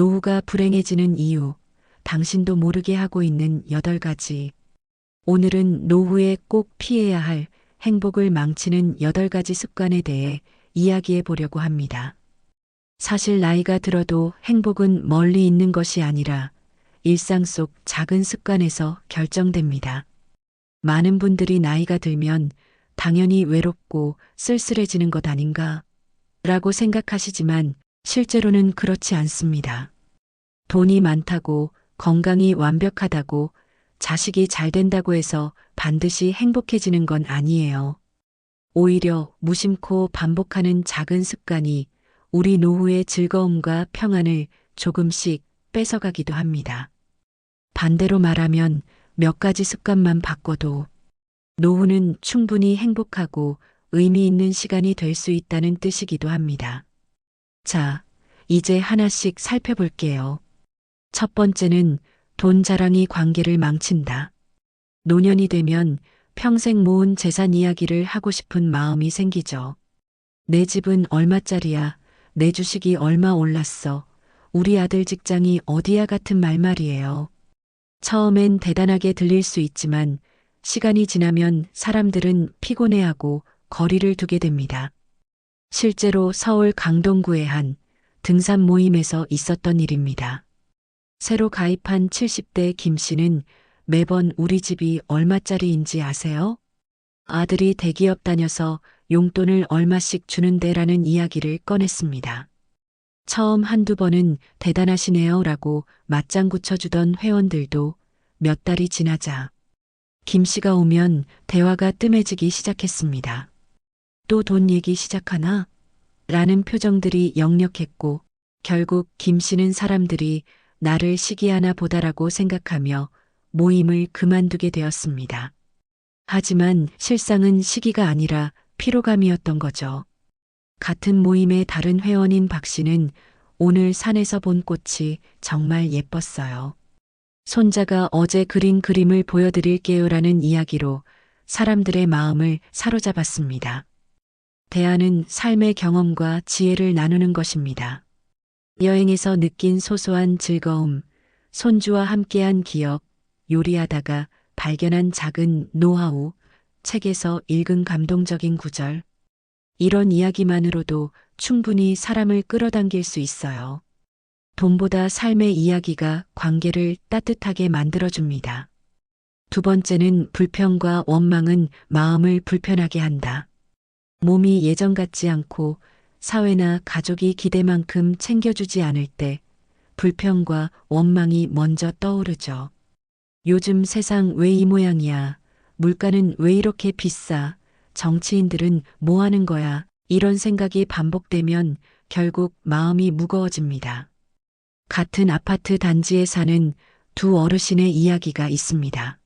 노후가 불행해지는 이유, 당신도 모르게 하고 있는 8가지. 오늘은 노후에 꼭 피해야 할 행복을 망치는 8가지 습관에 대해 이야기해 보려고 합니다. 사실 나이가 들어도 행복은 멀리 있는 것이 아니라 일상 속 작은 습관에서 결정됩니다. 많은 분들이 나이가 들면 당연히 외롭고 쓸쓸해지는 것 아닌가 라고 생각하시지만 실제로는 그렇지 않습니다. 돈이 많다고, 건강이 완벽하다고, 자식이 잘 된다고 해서 반드시 행복해지는 건 아니에요. 오히려 무심코 반복하는 작은 습관이 우리 노후의 즐거움과 평안을 조금씩 뺏어가기도 합니다. 반대로 말하면 몇 가지 습관만 바꿔도 노후는 충분히 행복하고 의미 있는 시간이 될 수 있다는 뜻이기도 합니다. 자, 이제 하나씩 살펴볼게요. 첫 번째는 돈 자랑이 관계를 망친다. 노년이 되면 평생 모은 재산 이야기를 하고 싶은 마음이 생기죠. 내 집은 얼마짜리야? 내 주식이 얼마 올랐어? 우리 아들 직장이 어디야 같은 말말이에요. 처음엔 대단하게 들릴 수 있지만 시간이 지나면 사람들은 피곤해하고 거리를 두게 됩니다. 실제로 서울 강동구의 한 등산 모임에서 있었던 일입니다. 새로 가입한 70대 김 씨는 매번 우리 집이 얼마짜리인지 아세요? 아들이 대기업 다녀서 용돈을 얼마씩 주는데라는 이야기를 꺼냈습니다. 처음 한두 번은 대단하시네요 라고 맞장구 쳐주던 회원들도 몇 달이 지나자 김 씨가 오면 대화가 뜸해지기 시작했습니다. 또 돈 얘기 시작하나? 라는 표정들이 역력했고 결국 김 씨는 사람들이 나를 시기하나 보다라고 생각하며 모임을 그만두게 되었습니다. 하지만 실상은 시기가 아니라 피로감이었던 거죠. 같은 모임의 다른 회원인 박 씨는 오늘 산에서 본 꽃이 정말 예뻤어요. 손자가 어제 그린 그림을 보여드릴게요라는 이야기로 사람들의 마음을 사로잡았습니다. 대화는 삶의 경험과 지혜를 나누는 것입니다. 여행에서 느낀 소소한 즐거움, 손주와 함께한 기억, 요리하다가 발견한 작은 노하우, 책에서 읽은 감동적인 구절. 이런 이야기만으로도 충분히 사람을 끌어당길 수 있어요. 돈보다 삶의 이야기가 관계를 따뜻하게 만들어줍니다. 두 번째는 불평과 원망은 마음을 불편하게 한다. 몸이 예전 같지 않고 사회나 가족이 기대만큼 챙겨주지 않을 때 불평과 원망이 먼저 떠오르죠. 요즘 세상 왜 이 모양이야? 물가는 왜 이렇게 비싸? 정치인들은 뭐 하는 거야? 이런 생각이 반복되면 결국 마음이 무거워집니다. 같은 아파트 단지에 사는 두 어르신의 이야기가 있습니다.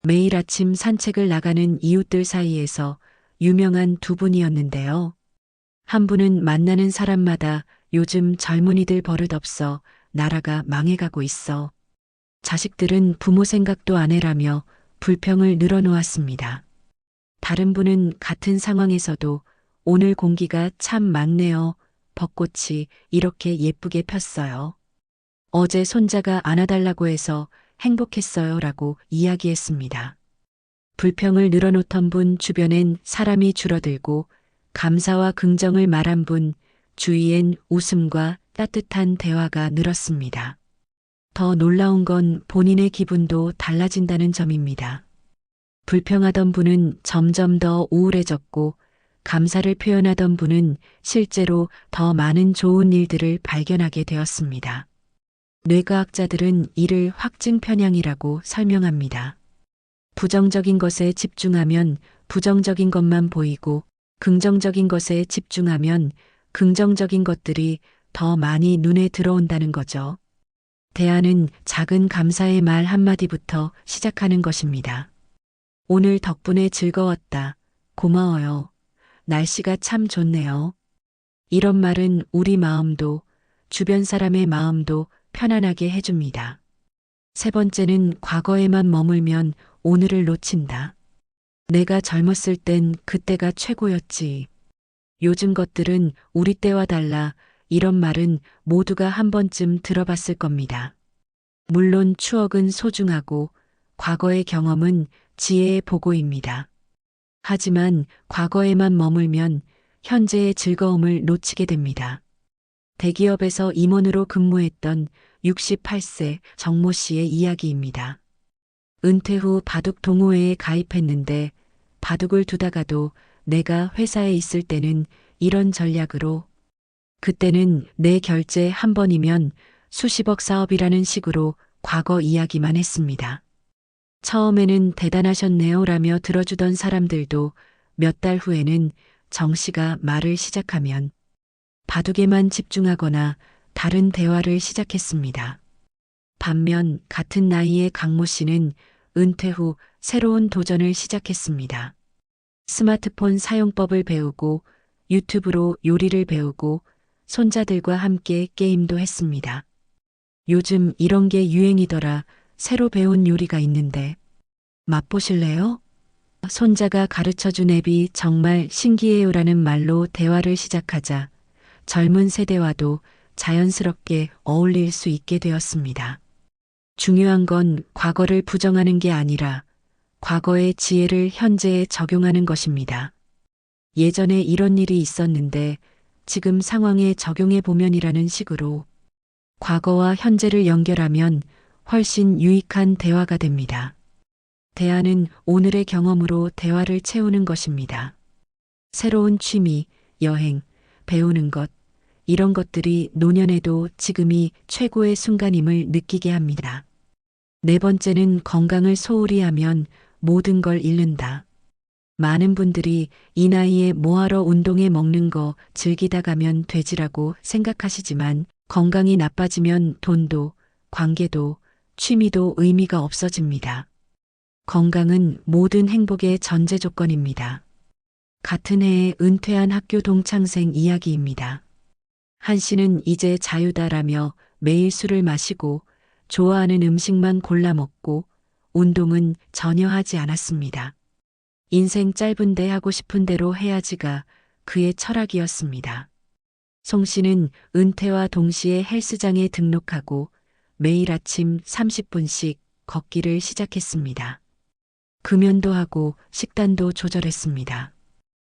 매일 아침 산책을 나가는 이웃들 사이에서 유명한 두 분이었는데요. 한 분은 만나는 사람마다 요즘 젊은이들 버릇없어 나라가 망해가고 있어. 자식들은 부모 생각도 안 해라며 불평을 늘어놓았습니다. 다른 분은 같은 상황에서도 오늘 공기가 참 맑네요. 벚꽃이 이렇게 예쁘게 폈어요. 어제 손자가 안아달라고 해서 행복했어요 라고 이야기했습니다. 불평을 늘어놓던 분 주변엔 사람이 줄어들고 감사와 긍정을 말한 분 주위엔 웃음과 따뜻한 대화가 늘었습니다. 더 놀라운 건 본인의 기분도 달라진다는 점입니다. 불평하던 분은 점점 더 우울해졌고 감사를 표현하던 분은 실제로 더 많은 좋은 일들을 발견하게 되었습니다. 뇌과학자들은 이를 확증 편향이라고 설명합니다. 부정적인 것에 집중하면 부정적인 것만 보이고 긍정적인 것에 집중하면 긍정적인 것들이 더 많이 눈에 들어온다는 거죠. 대화는 작은 감사의 말 한마디부터 시작하는 것입니다. 오늘 덕분에 즐거웠다. 고마워요. 날씨가 참 좋네요. 이런 말은 우리 마음도 주변 사람의 마음도 편안하게 해줍니다. 세 번째는 과거에만 머물면 오늘을 놓친다. 내가 젊었을 땐 그때가 최고였지. 요즘 것들은 우리 때와 달라 이런 말은 모두가 한 번쯤 들어봤을 겁니다. 물론 추억은 소중하고 과거의 경험은 지혜의 보고입니다. 하지만 과거에만 머물면 현재의 즐거움을 놓치게 됩니다. 대기업에서 임원으로 근무했던 68세 정모 씨의 이야기입니다. 은퇴 후 바둑 동호회에 가입했는데 바둑을 두다가도 내가 회사에 있을 때는 이런 전략으로 그때는 내 결제 한 번이면 수십억 사업이라는 식으로 과거 이야기만 했습니다. 처음에는 대단하셨네요라며 들어주던 사람들도 몇 달 후에는 정 씨가 말을 시작하면 바둑에만 집중하거나 다른 대화를 시작했습니다. 반면 같은 나이의 강모 씨는 은퇴 후 새로운 도전을 시작했습니다. 스마트폰 사용법을 배우고 유튜브로 요리를 배우고 손자들과 함께 게임도 했습니다. 요즘 이런 게 유행이더라. 새로 배운 요리가 있는데 맛보실래요? 손자가 가르쳐준 앱이 정말 신기해요라는 말로 대화를 시작하자 젊은 세대와도 자연스럽게 어울릴 수 있게 되었습니다. 중요한 건 과거를 부정하는 게 아니라 과거의 지혜를 현재에 적용하는 것입니다. 예전에 이런 일이 있었는데 지금 상황에 적용해 보면이라는 식으로 과거와 현재를 연결하면 훨씬 유익한 대화가 됩니다. 대화는 오늘의 경험으로 대화를 채우는 것입니다. 새로운 취미, 여행, 배우는 것, 이런 것들이 노년에도 지금이 최고의 순간임을 느끼게 합니다. 네 번째는 건강을 소홀히 하면 모든 걸 잃는다. 많은 분들이 이 나이에 뭐하러 운동해 먹는 거 즐기다 가면 되지라고 생각하시지만 건강이 나빠지면 돈도, 관계도, 취미도 의미가 없어집니다. 건강은 모든 행복의 전제 조건입니다. 같은 해에 은퇴한 학교 동창생 이야기입니다. 한 씨는 이제 자유다라며 매일 술을 마시고 좋아하는 음식만 골라 먹고 운동은 전혀 하지 않았습니다. 인생 짧은데 하고 싶은 대로 해야지가 그의 철학이었습니다. 송 씨는 은퇴와 동시에 헬스장에 등록하고 매일 아침 30분씩 걷기를 시작했습니다. 금연도 하고 식단도 조절했습니다.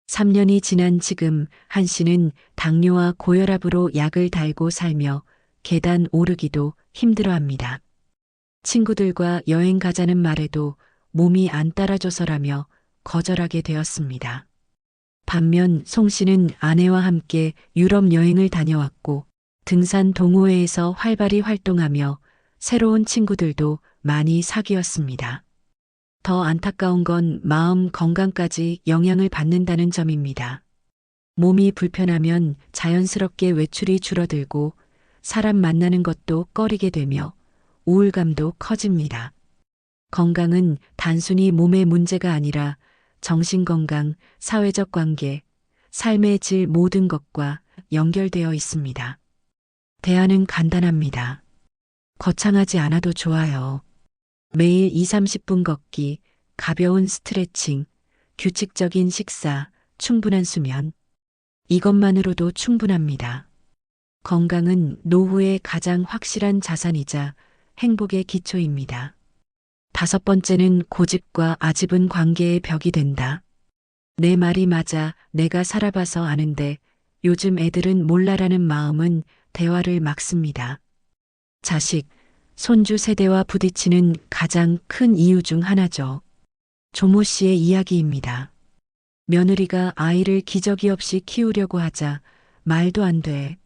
3년이 지난 지금 한 씨는 당뇨와 고혈압으로 약을 달고 살며 계단 오르기도 힘들어합니다. 친구들과 여행 가자는 말에도 몸이 안 따라줘서라며 거절하게 되었습니다. 반면 송 씨는 아내와 함께 유럽 여행을 다녀왔고 등산 동호회에서 활발히 활동하며 새로운 친구들도 많이 사귀었습니다. 더 안타까운 건 마음 건강까지 영향을 받는다는 점입니다. 몸이 불편하면 자연스럽게 외출이 줄어들고 사람 만나는 것도 꺼리게 되며 우울감도 커집니다. 건강은 단순히 몸의 문제가 아니라 정신건강, 사회적 관계, 삶의 질 모든 것과 연결되어 있습니다. 대안은 간단합니다. 거창하지 않아도 좋아요. 매일 2, 30분 걷기, 가벼운 스트레칭, 규칙적인 식사, 충분한 수면. 이것만으로도 충분합니다. 건강은 노후의 가장 확실한 자산이자 행복의 기초입니다. 5번째는 고집과 아집은 관계의 벽이 된다. 내 말이 맞아 내가 살아봐서 아는데 요즘 애들은 몰라라는 마음은 대화를 막습니다. 자식, 손주 세대와 부딪히는 가장 큰 이유 중 하나죠. 조모 씨의 이야기입니다. 며느리가 아이를 기저귀 없이 키우려고 하자 말도 안 돼.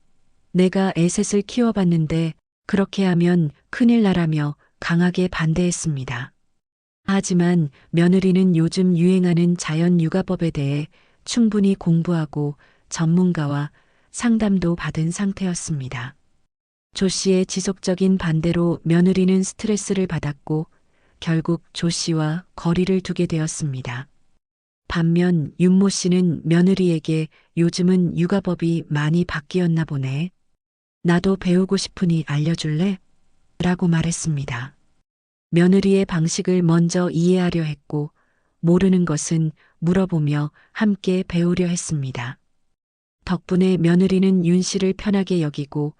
내가 애셋을 키워봤는데 그렇게 하면 큰일 나라며 강하게 반대했습니다. 하지만 며느리는 요즘 유행하는 자연육아법에 대해 충분히 공부하고 전문가와 상담도 받은 상태였습니다. 조 씨의 지속적인 반대로 며느리는 스트레스를 받았고 결국 조 씨와 거리를 두게 되었습니다. 반면 윤모 씨는 며느리에게 요즘은 육아법이 많이 바뀌었나 보네. 나도 배우고 싶으니 알려줄래? 라고 말했습니다. 며느리의 방식을 먼저 이해하려 했고 모르는 것은 물어보며 함께 배우려 했습니다. 덕분에 며느리는 윤 씨를 편하게 여기고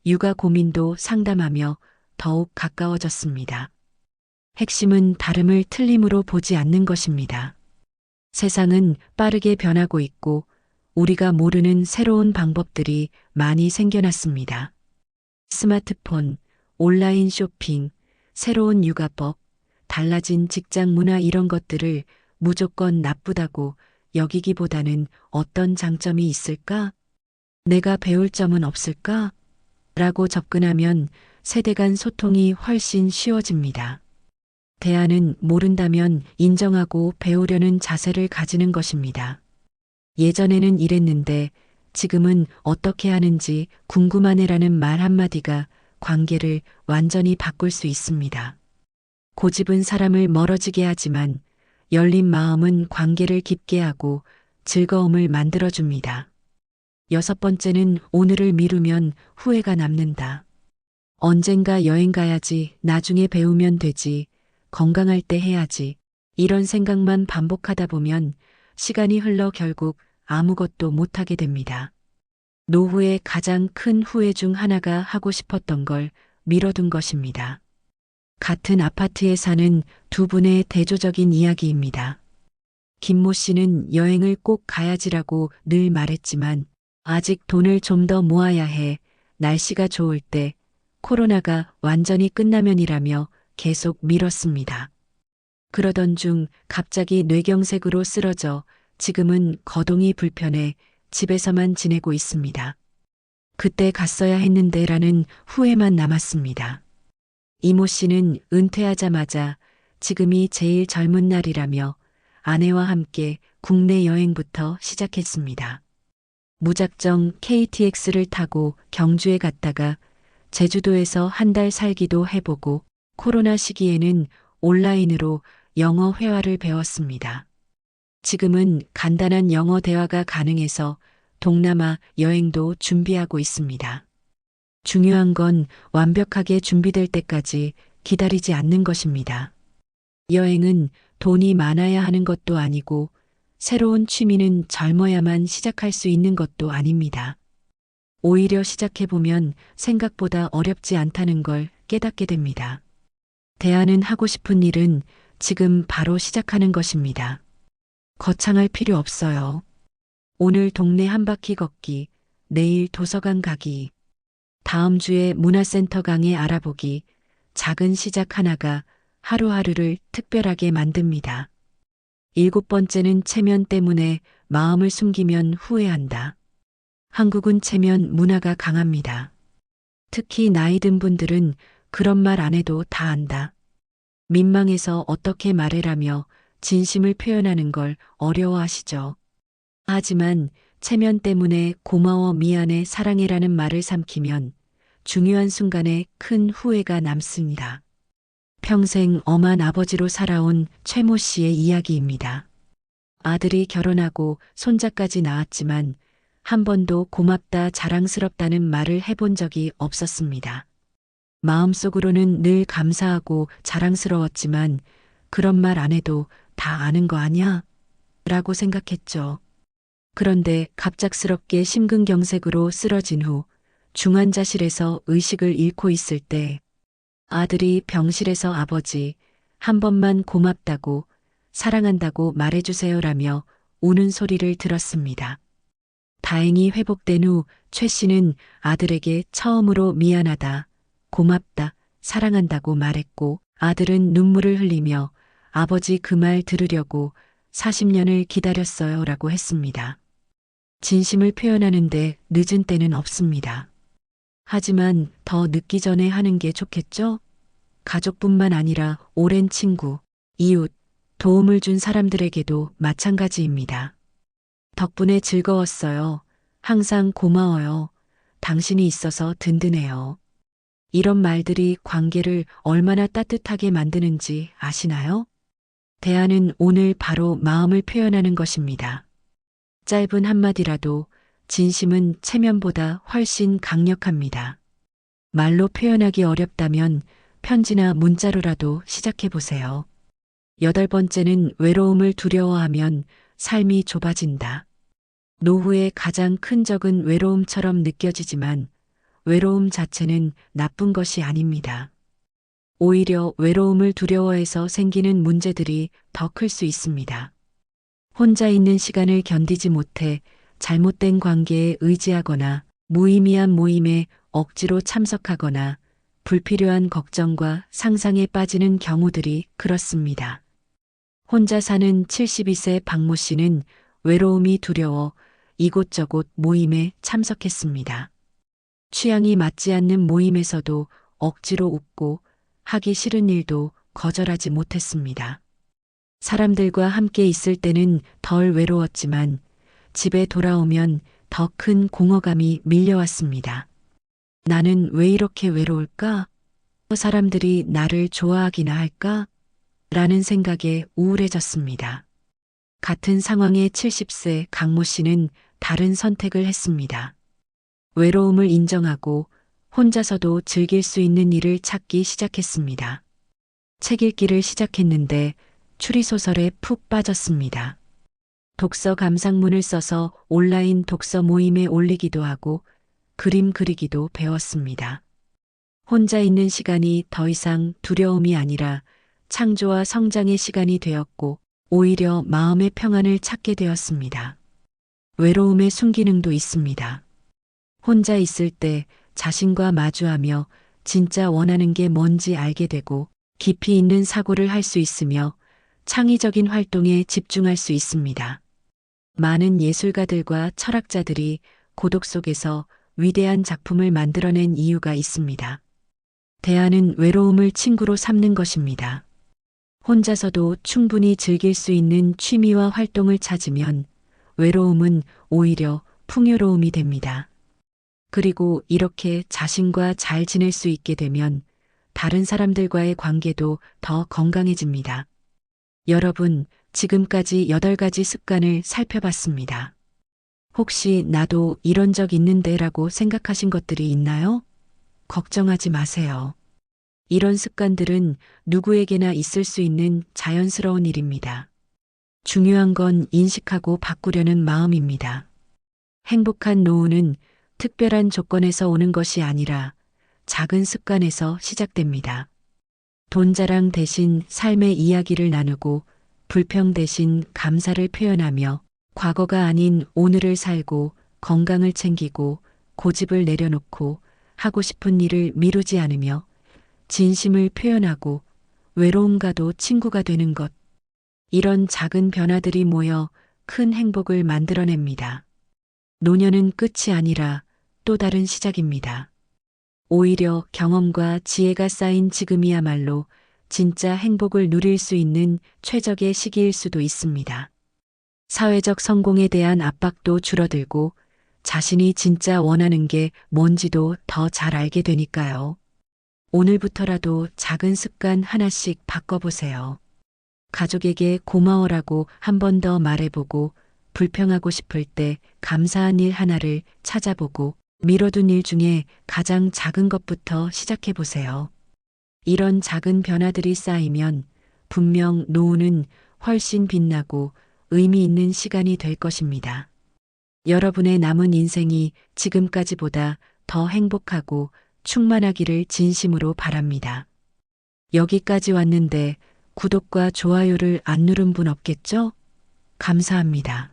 육아 고민도 상담하며 더욱 가까워졌습니다. 핵심은 다름을 틀림으로 보지 않는 것입니다. 세상은 빠르게 변하고 있고 우리가 모르는 새로운 방법들이 많이 생겨났습니다. 스마트폰, 온라인 쇼핑, 새로운 육아법, 달라진 직장 문화 이런 것들을 무조건 나쁘다고 여기기보다는 어떤 장점이 있을까? 내가 배울 점은 없을까? 라고 접근하면 세대 간 소통이 훨씬 쉬워집니다. 대안은 모른다면 인정하고 배우려는 자세를 가지는 것입니다. 예전에는 이랬는데 지금은 어떻게 하는지 궁금하네라는 말 한마디가 관계를 완전히 바꿀 수 있습니다. 고집은 사람을 멀어지게 하지만 열린 마음은 관계를 깊게 하고 즐거움을 만들어줍니다. 6번째는 오늘을 미루면 후회가 남는다. 언젠가 여행 가야지, 나중에 배우면 되지, 건강할 때 해야지. 이런 생각만 반복하다 보면 시간이 흘러 결국 아무것도 못하게 됩니다. 노후의 가장 큰 후회 중 하나가 하고 싶었던 걸 미뤄둔 것입니다. 같은 아파트에 사는 두 분의 대조적인 이야기입니다. 김모 씨는 여행을 꼭 가야지라고 늘 말했지만 아직 돈을 좀 더 모아야 해. 날씨가 좋을 때, 코로나가 완전히 끝나면이라며 계속 미뤘습니다. 그러던 중 갑자기 뇌경색으로 쓰러져 지금은 거동이 불편해 집에서만 지내고 있습니다. 그때 갔어야 했는데라는 후회만 남았습니다. 이모 씨는 은퇴하자마자 지금이 제일 젊은 날이라며 아내와 함께 국내 여행부터 시작했습니다. 무작정 KTX를 타고 경주에 갔다가 제주도에서 한 달 살기도 해보고 코로나 시기에는 온라인으로 영어 회화를 배웠습니다. 지금은 간단한 영어 대화가 가능해서 동남아 여행도 준비하고 있습니다. 중요한 건 완벽하게 준비될 때까지 기다리지 않는 것입니다. 여행은 돈이 많아야 하는 것도 아니고 새로운 취미는 젊어야만 시작할 수 있는 것도 아닙니다. 오히려 시작해보면 생각보다 어렵지 않다는 걸 깨닫게 됩니다. 대안은 하고 싶은 일은 지금 바로 시작하는 것입니다. 거창할 필요 없어요. 오늘 동네 한 바퀴 걷기, 내일 도서관 가기, 다음 주에 문화센터 강의 알아보기, 작은 시작 하나가 하루하루를 특별하게 만듭니다. 7번째는 체면 때문에 마음을 숨기면 후회한다. 한국은 체면 문화가 강합니다. 특히 나이 든 분들은 그런 말 안 해도 다 안다. 민망해서 어떻게 말해라며 진심을 표현하는 걸 어려워하시죠. 하지만 체면 때문에 고마워, 미안해, 사랑해라는 말을 삼키면 중요한 순간에 큰 후회가 남습니다. 평생 엄한 아버지로 살아온 최모 씨의 이야기입니다. 아들이 결혼하고 손자까지 낳았지만 한 번도 고맙다, 자랑스럽다는 말을 해본 적이 없었습니다. 마음속으로는 늘 감사하고 자랑스러웠지만 그런 말 안 해도 다 아는 거 아냐? 라고 생각했죠. 그런데 갑작스럽게 심근경색으로 쓰러진 후 중환자실에서 의식을 잃고 있을 때 아들이 병실에서 아버지, 한 번만 고맙다고, 사랑한다고 말해주세요라며 우는 소리를 들었습니다. 다행히 회복된 후 최 씨는 아들에게 처음으로 미안하다, 고맙다, 사랑한다고 말했고 아들은 눈물을 흘리며 아버지 그 말 들으려고 40년을 기다렸어요 라고 했습니다. 진심을 표현하는데 늦은 때는 없습니다. 하지만 더 늦기 전에 하는 게 좋겠죠? 가족뿐만 아니라 오랜 친구, 이웃, 도움을 준 사람들에게도 마찬가지입니다. 덕분에 즐거웠어요. 항상 고마워요. 당신이 있어서 든든해요. 이런 말들이 관계를 얼마나 따뜻하게 만드는지 아시나요? 대안은 오늘 바로 마음을 표현하는 것입니다. 짧은 한마디라도 진심은 체면보다 훨씬 강력합니다. 말로 표현하기 어렵다면 편지나 문자로라도 시작해보세요. 8번째는 외로움을 두려워하면 삶이 좁아진다. 노후의 가장 큰 적은 외로움처럼 느껴지지만 외로움 자체는 나쁜 것이 아닙니다. 오히려 외로움을 두려워해서 생기는 문제들이 더 클 수 있습니다. 혼자 있는 시간을 견디지 못해 잘못된 관계에 의지하거나 무의미한 모임에 억지로 참석하거나 불필요한 걱정과 상상에 빠지는 경우들이 그렇습니다. 혼자 사는 72세 박모 씨는 외로움이 두려워 이곳저곳 모임에 참석했습니다. 취향이 맞지 않는 모임에서도 억지로 웃고 하기 싫은 일도 거절하지 못했습니다. 사람들과 함께 있을 때는 덜 외로웠지만 집에 돌아오면 더 큰 공허감이 밀려왔습니다. 나는 왜 이렇게 외로울까? 사람들이 나를 좋아하기나 할까? 라는 생각에 우울해졌습니다. 같은 상황의 70세 강모 씨는 다른 선택을 했습니다. 외로움을 인정하고 혼자서도 즐길 수 있는 일을 찾기 시작했습니다. 책 읽기를 시작했는데 추리소설에 푹 빠졌습니다. 독서 감상문을 써서 온라인 독서 모임에 올리기도 하고 그림 그리기도 배웠습니다. 혼자 있는 시간이 더 이상 두려움이 아니라 창조와 성장의 시간이 되었고 오히려 마음의 평안을 찾게 되었습니다. 외로움의 순기능도 있습니다. 혼자 있을 때 자신과 마주하며 진짜 원하는 게 뭔지 알게 되고 깊이 있는 사고를 할 수 있으며 창의적인 활동에 집중할 수 있습니다. 많은 예술가들과 철학자들이 고독 속에서 위대한 작품을 만들어낸 이유가 있습니다. 대안은 외로움을 친구로 삼는 것입니다. 혼자서도 충분히 즐길 수 있는 취미와 활동을 찾으면 외로움은 오히려 풍요로움이 됩니다. 그리고 이렇게 자신과 잘 지낼 수 있게 되면 다른 사람들과의 관계도 더 건강해집니다. 여러분, 지금까지 8가지 습관을 살펴봤습니다. 혹시 나도 이런 적 있는데 라고 생각하신 것들이 있나요? 걱정하지 마세요. 이런 습관들은 누구에게나 있을 수 있는 자연스러운 일입니다. 중요한 건 인식하고 바꾸려는 마음입니다. 행복한 노후는 특별한 조건에서 오는 것이 아니라 작은 습관에서 시작됩니다. 돈 자랑 대신 삶의 이야기를 나누고 불평 대신 감사를 표현하며 과거가 아닌 오늘을 살고 건강을 챙기고 고집을 내려놓고 하고 싶은 일을 미루지 않으며 진심을 표현하고 외로움과도 친구가 되는 것. 이런 작은 변화들이 모여 큰 행복을 만들어냅니다. 노년은 끝이 아니라 또 다른 시작입니다. 오히려 경험과 지혜가 쌓인 지금이야말로 진짜 행복을 누릴 수 있는 최적의 시기일 수도 있습니다. 사회적 성공에 대한 압박도 줄어들고 자신이 진짜 원하는 게 뭔지도 더 잘 알게 되니까요. 오늘부터라도 작은 습관 하나씩 바꿔보세요. 가족에게 고마워라고 한 번 더 말해보고 불평하고 싶을 때 감사한 일 하나를 찾아보고 미뤄둔 일 중에 가장 작은 것부터 시작해보세요. 이런 작은 변화들이 쌓이면 분명 노후는 훨씬 빛나고 의미 있는 시간이 될 것입니다. 여러분의 남은 인생이 지금까지보다 더 행복하고 충만하기를 진심으로 바랍니다. 여기까지 왔는데 구독과 좋아요를 안 누른 분 없겠죠? 감사합니다.